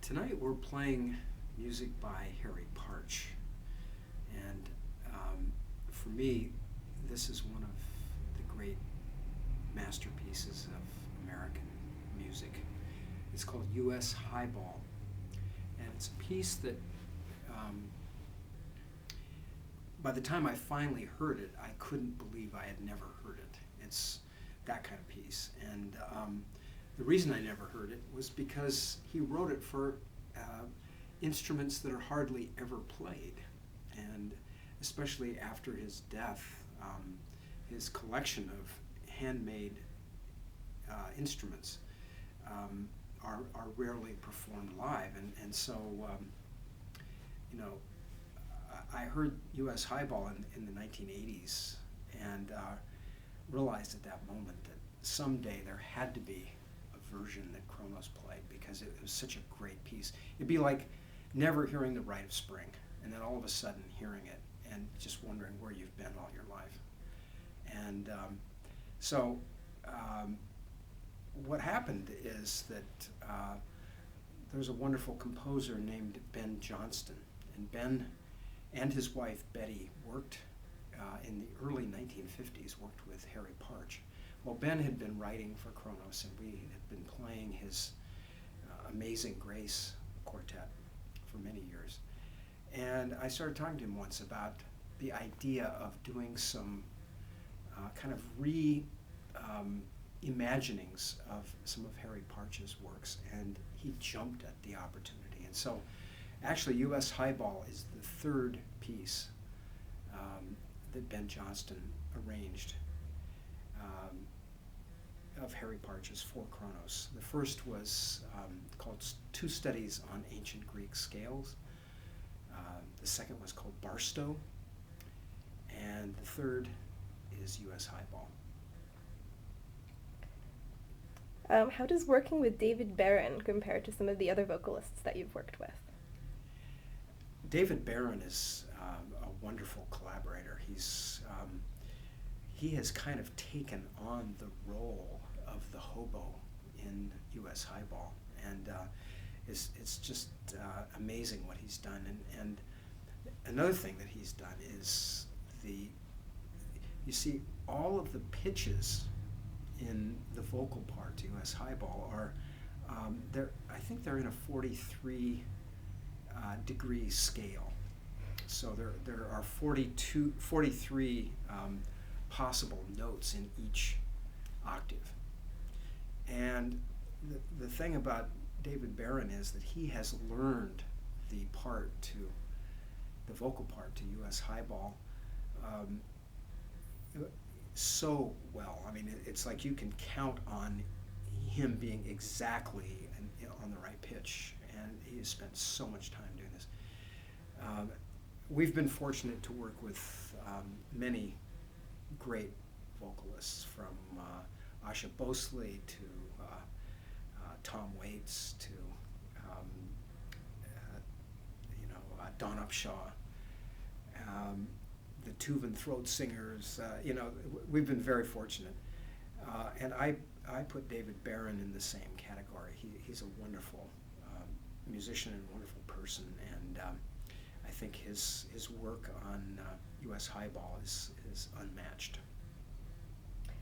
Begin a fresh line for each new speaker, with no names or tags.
Tonight we're playing music by Harry Partch, and for me, this is one of the great masterpieces of American music. It's called U.S. Highball, and it's a piece that by the time I finally heard it, I couldn't believe I had never heard it. It's that kind of piece, and the reason I never heard it was because he wrote it for instruments that are hardly ever played, and especially after his death, his collection of handmade instruments are rarely performed live, and so I heard U.S. Highball in the 1980s and realized at that moment that someday there had to be a version that Kronos played, because it was such a great piece. It'd be like never hearing The Rite of Spring and then all of a sudden hearing it and just wondering where you've been all your life. And so what happened is that there's a wonderful composer named Ben Johnston, and Ben and his wife Betty worked in the early 1950s, worked with Harry Partch. Well, Ben had been writing for Kronos, and we had been playing his Amazing Grace Quartet for many years. And I started talking to him once about the idea of doing some kind of imaginings of some of Harry Partch's works, and he jumped at the opportunity. And so actually U.S. Highball is the third piece that Ben Johnston arranged of Harry Partch's for Kronos. The first was called Two Studies on Ancient Greek Scales. The second was called Barstow, and the third is U.S. Highball.
How does working with David Barron compare to some of the other vocalists that you've worked with?
David Barron is a wonderful collaborator. He has kind of taken on the role of the hobo in U.S. Highball, and it's just amazing what he's done. And another thing that he's done is you see all of the pitches in the vocal part to U.S. Highball are I think they're in a 43 degree scale. So there are 43 possible notes in each octave. And the thing about David Barron is that he has learned the vocal part to U.S. Highball so well. I mean, it's like you can count on him being exactly on the right pitch, and he has spent so much time doing this. We've been fortunate to work with many great vocalists, from Asha Bhosle to Tom Waits to Don Upshaw, the Tuvan throat singers. We've been very fortunate, and I put David Barron in the same category. He's a wonderful musician and wonderful person, and I think his work on U.S. Highball is unmatched.